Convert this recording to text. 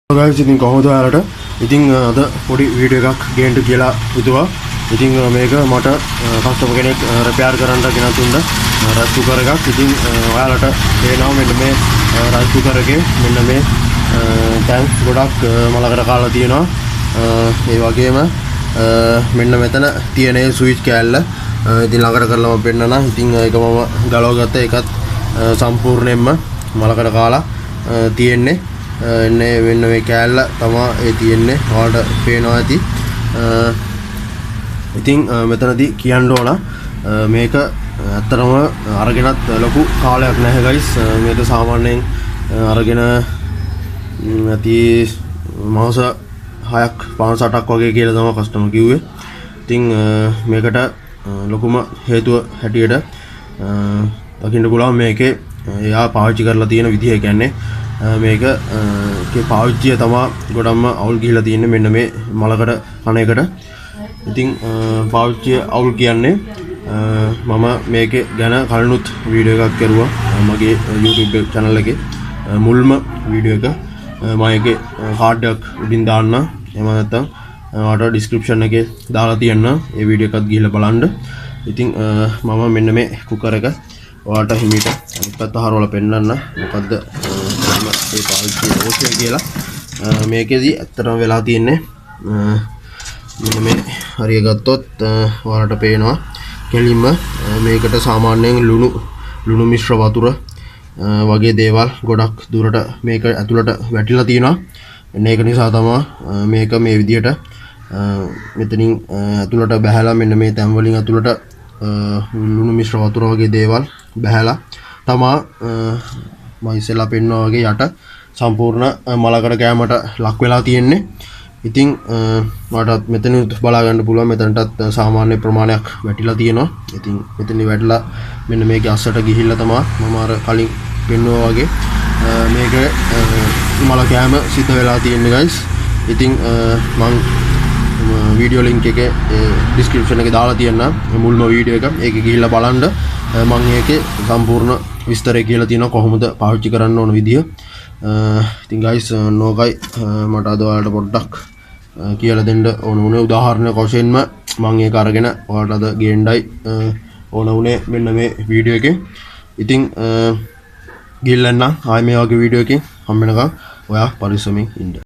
guys, ඉතින් කොහොමද ඔයාලට? ඉතින් අද පොඩි වීඩියෝ එකක් ගේන්න කියලා හිතුවා. ඉතින් මේක මට කස්ටමර් කෙනෙක් රිපෙයාර් කරන්න ගෙන තුන්න රයිස් කුකර් එකක්. ඉතින් ඔයාලට පේනවා මෙන්න මේ රයිස් කුකර් එකේ මෙන්න මේ ටැන්ක් ගොඩක් මලකට කාලා තියෙනවා. ඒ වගේම මෙන්න මෙතන තියෙන ස්විච් කෑල්ල ඉතින් ළඟට කරලා මම පෙන්නනවා. ඉතින් ඒක මම ගලව ගත්ත එකත් සම්පූර්ණයෙන්ම මලකට කාලා තියෙන්නේ. එන්නේ වෙන මේ කෑල්ල තමයි ඒ තියෙන්නේ. ඔයාලට පේනවා ඇති. ඉතින් මෙතනදී කියන්න ඕන මේක ඇත්තටම අරගෙනත් ලොකු කාලයක් නැහැ guys. මේක සාමාන්‍යයෙන් අරගෙන ඇති මාස 6ක් 5-8ක් වගේ කියලා තමයි කස්ටමර් කිව්වේ. ඉතින් මේකට ලොකුම හේතුව හැටියට දකින්න පුළුවන් මේකේ එයා පාවිච්චි කරලා තියෙන විදිහ. කියන්නේ මේක පාවිච්චිය තමයි ගොඩක්ම අවුල් ගිහිලා තියෙන්නේ මෙන්න මේ මලකට කන එකට. ඉතින් පාවිච්චිය අවුල් කියන්නේ මම මේකේ ගැන කලිනුත් වීඩියෝ එකක් කරුවා මගේ YouTube channel එකේ. මුල්ම වීඩියෝ එක මම ඒකේ කාඩ් එකක් උඩින් දාන්න. එහෙම නැත්නම් ඔයාලට description එකේ දාලා තියන්න. ඒ වීඩියෝ එකත් ගිහිල්ලා බලන්න. ඉතින් මම මෙන්න මේ කුකර් එක ඔයාලට හිමීට අනිත් පැත්ත හරවලා පෙන්නන්න. මොකද්ද ඒ පාවිච්චි ඕකේ කියලා. මේකෙදි ඇත්තටම වෙලා තියෙන්නේ මෙන්න මේ හරිය ගත්තොත් ඔයාලට පේනවා කෙලින්ම මේකට සාමාන්‍යයෙන් ලුණු මිශ්‍ර වතුර වගේ දේවල් ගොඩක් දුරට මේක ඇතුළට වැටිලා තියෙනවා. ඒක නිසා තමයි මේක මේ විදිහට මෙතනින් ඇතුළට බහැලා මෙන්න මේ තැන් වලින් ඇතුළට ලුණු මිශ්‍ර වතුර වගේ දේවල් බහැලා තමා මම ඉස්සෙල්ලා පෙන්වනා වගේ යට සම්පූර්ණ මලකට කෑමට ලක් වෙලා තියෙන්නේ. ඉතින් මටත් මෙතනින් බලා ගන්න පුළුවන් මෙතනටත් සාමාන්‍ය ප්‍රමාණයක් වැටිලා තියෙනවා. ඉතින් මෙතන වැටලා මෙන්න මේකේ අස්සට ගිහිල්ලා තමයි මම අර කලින් පෙන්වුවා වගේ මේක මල කෑම සිද්ධ වෙලා තියෙන්නේ guys. ඉතින් මම වීඩියෝ ලින්ක් එකේ description එකේ දාලා තියන්නම් මුල්ම වීඩියෝ එක. ඒකේ ගිහිල්ලා බලන්න මම ඒකේ සම්පූර්ණ විස්තරය කියලා තියෙනවා කොහොමද පාවිච්චි කරන්න ඕන විදිය. ඉතින් guys නෝකයි මට අද ඔයාලට පොඩ්ඩක් කියලා දෙන්න ඕන උනේ උදාහරණයක් වශයෙන්ම මම ඒක අරගෙන ඔයාලට අද ගේන්නයි ඕන උනේ මෙන්න මේ වීඩියෝ එකේ. ඉතින් ගිල්ලන්න ආයෙ මේ වගේ වීඩියෝ එකකින් හම්බ වෙනකම් ඔයා පරිස්සමින් ඉන්න.